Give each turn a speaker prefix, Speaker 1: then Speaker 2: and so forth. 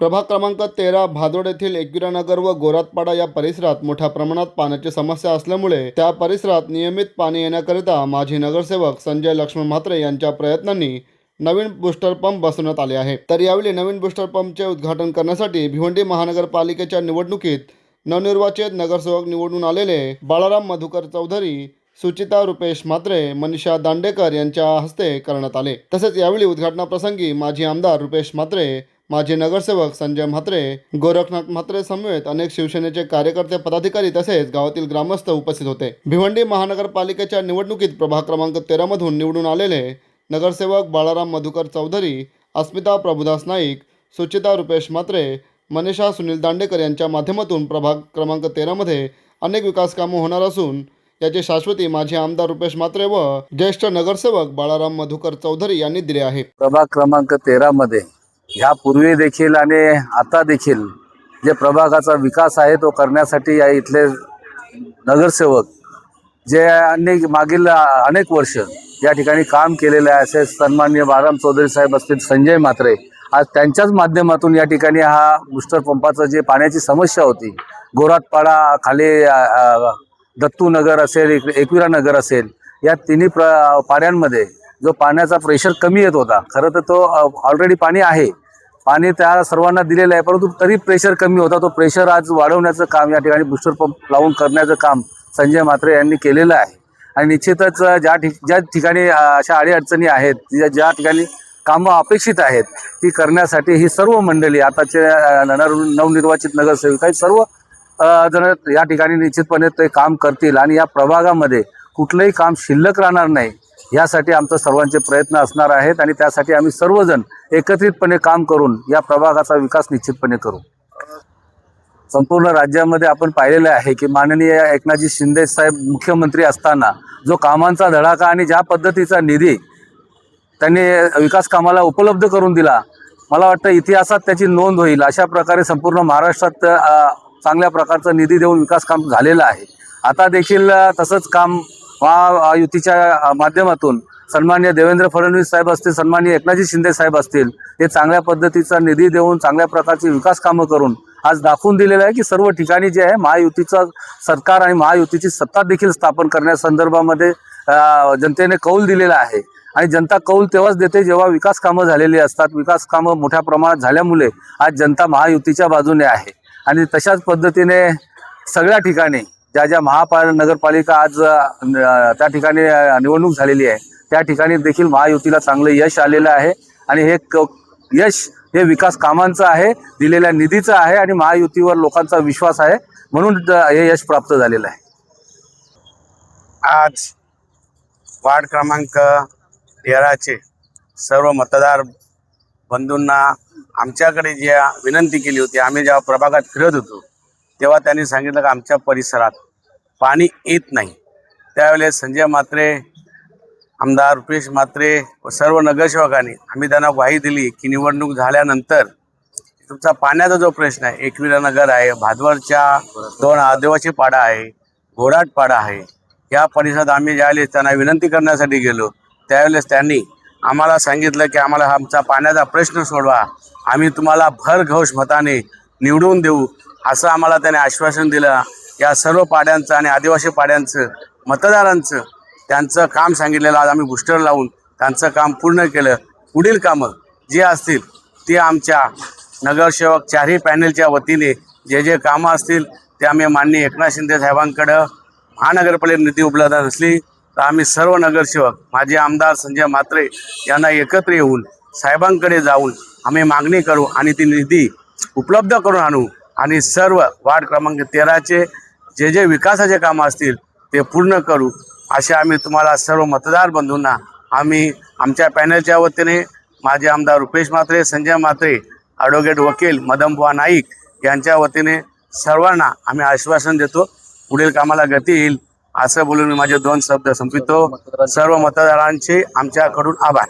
Speaker 1: प्रभाग क्रमांक 13 भादोड येथील एकविरानगर व गोरातपाडा या परिसरात मोठ्या प्रमाणात पाण्याची समस्या असल्यामुळे त्या परिसरात नियमित पाणी येण्याकरिता माजी नगरसेवक संजय लक्ष्मण म्हात्रे यांच्या प्रयत्नांनी नवीन बूस्टर पंप बसवण्यात आले आहे। तर यावेळी नवीन बूस्टर पंपचे उद्घाटन करण्यासाठी भिवंडी महानगरपालिकेच्या निवडणुकीत नवनिर्वाचित नगरसेवक निवडून आलेले बाळाराम मधुकर चौधरी, सुचिता रुपेश म्हात्रे, मनीषा दांडेकर यांच्या हस्ते करण्यात आले। तसेच यावेळी उद्घाटनाप्रसंगी माजी आमदार रुपेश म्हात्रे, माजी नगरसेवक संजय म्हात्रे, गोरखनाथ म्हात्रे समेत अनेक शिवसेनेचे कार्यकर्ते, पदाधिकारी तसेच गावातील ग्रामस्थ उपस्थित होते। भिवंडी महानगरपालिकेच्या निवडणुकीत प्रभाग क्रमांक 13 मधून निवडून आलेले नगरसेवक बाळाराम मधुकर चौधरी, अस्मिता प्रभुदास नाईक, सुचिता रुपेश म्हात्रे, मनीषा सुनील दांडेकर यांच्या माध्यमातून प्रभाग क्रमांक 13 मध्ये अनेक विकास कामे होणार असून याची शाश्वती माजी आमदार रुपेश म्हात्रे व ज्येष्ठ नगरसेवक बाळाराम मधुकर चौधरी यांनी दिले आहे।
Speaker 2: प्रभाग क्रमांक 13 मध्ये यापूर्वी देखील आणि आता देखील जे प्रभागाचा विकास आहे तो करण्यासाठी या इथले नगरसेवक जे मागील अनेक वर्ष या ठिकाणी काम केलेले आहे असे सन्माननीय बाळाराम चौधरी साहेब असतील, संजय म्हात्रे, आज त्यांच्याच माध्यमातून या ठिकाणी हा बूस्टर पंपाचं जे पाण्याची समस्या होती, गोरातपाडा खाली दत्तू नगर असेल, एकविरा नगर असेल, या तिन्ही पाड्यांमध्ये जो पाण्याचा प्रेशर कमी येत होता, खरं तर तो ऑलरेडी पाणी आहे, पाणी त्या सर्वांना दिलेलं आहे, परंतु तरी प्रेशर कमी होता, तो प्रेशर आज वाढवण्याचं काम या ठिकाणी बूस्टर पंप लावून करण्याचं काम संजय म्हात्रे यांनी केलेलं आहे। आणि निश्चितच ज्या ठिकाणी अशा अडीअडचणी आहेत, ज्या ठिकाणी कामं अपेक्षित आहेत ती करण्यासाठी ही सर्व मंडळी, आताचे नवनिर्वाचित नगरसेवक आहेत, सर्व जण या ठिकाणी निश्चितपणे ते काम करतील आणि या प्रभागामध्ये कुठलंही काम शिल्लक राहणार नाही यासाठी आमचे सर्वांचे प्रयत्न असणार आहेत आणि त्यासाठी आम्ही सर्वजण एकत्रितपणे काम करून या प्रभागाचा विकास निश्चितपणे करू। संपूर्ण राज्यामध्ये आपण पाहिलेले आहे की माननीय एकनाथजी शिंदे साहेब मुख्यमंत्री असताना जो कामांचा धडाका आणि ज्या पद्धतीचा निधी त्यांनी विकास कामाला उपलब्ध करून दिला, मला वाटतं इतिहासात त्याची नोंद होईल। अशा प्रकारे संपूर्ण महाराष्ट्रात चांगल्या प्रकारचा निधी देऊन विकास काम झालेलं आहे। आता देखील तसंच काम महायुतीच्या माध्यमातून सन्माननीय देवेंद्र फडणवीस साहेब असतील, सन्माननीय एकनाथजी शिंदे साहेब असतील, ते चांगल्या पद्धतीचा निधी देऊन चांगल्या प्रकारची विकास कामं करून आज दाखवून दिलेलं आहे की सर्व ठिकाणी जे आहे महायुतीचं सरकार आणि महायुतीची सत्ता देखील स्थापन करण्यासंदर्भामध्ये जनतेने कौल दिलेला आहे। आणि जनता कौल तेव्हाच देते जेव्हा विकास कामं झालेली असतात। विकास कामं मोठ्या प्रमाणात झाल्यामुळे आज जनता महायुतीच्या बाजूने आहे आणि तशाच पद्धतीने सगळ्या ठिकाणी ज्या नगरपालिका आज त्या ठिकाणी निवडणूक झालेली आहे त्या ठिकाणी देखील महायुतीला चांगलं यश आलेलं आहे आणि हे यश हे विकास कामांचं आहे, दिलेल्या निधीचं आहे आणि महायुतीवर लोकांचा विश्वास आहे, म्हणून हे यश प्राप्त झालेलं आहे।
Speaker 3: आज वार्ड क्रमांक 13चे सर्व मतदार बंधूंना आमच्याकडे जी विनंती केली होती, आम्ही जेव्हा प्रभागात फिरत होतो तेव्हा त्यांनी सांगितलं की आमच्या परिसरात पाणी येत नाही। त्यावेळेस संजय म्हात्रे, आमदार रुपेश म्हात्रे व सर्व नगरसेवकांनी आम्ही त्यांना ग्वाही दिली की निवडणूक झाल्यानंतर तुमचा पाण्याचा जो प्रश्न आहे, एकविरा नगर आहे, भादवडच्या 2 आदिवासी पाडा आहे, गोराटपाडा आहे, या परिसरात आम्ही ज्यावेळेस त्यांना विनंती करण्यासाठी गेलो त्यावेळेस त्यांनी आम्हाला सांगितलं की आम्हाला आमचा पाण्याचा प्रश्न सोडवा, आम्ही तुम्हाला भरघोष मताने निवडून देऊ, असं आम्हाला त्याने आश्वासन दिलं। या सर्व पाड्यांचं आणि आदिवासी पाड्यांचं मतदारांचं त्यांचं काम सांगितलेलं आज आम्ही बूस्टर लावून त्यांचं काम पूर्ण केलं। पुढील कामं जे असतील ते आमच्या नगरसेवक चारही पॅनलच्या वतीने जे कामं असतील ते आम्ही माननीय एकनाथ शिंदे साहेबांकडं महानगरपालिका निधी उपलब्ध नसली तर आम्ही सर्व नगरसेवक, माझे आमदार संजय म्हात्रे यांना एकत्र येऊन साहेबांकडे जाऊन आम्ही मागणी करू आणि ती निधी उपलब्ध करून आणू आणि सर्व वार्ड क्रमांक 13चे जे विकासाचे कामं असतील ते पूर्ण करू, असे आम्ही तुम्हाला सर्व मतदार बंधूंना आम्ही आमच्या पॅनलच्या वतीने माझे आमदार रुपेश म्हात्रे, संजय म्हात्रे, ॲडव्होकेट वकील मदनबुवा नाईक यांच्या वतीने सर्वांना आम्ही आश्वासन देतो, पुढील कामाला गती येईल असं बोलून मी माझे 2 शब्द संपवितो। सर्व मतदारांचे आमच्याकडून आभार।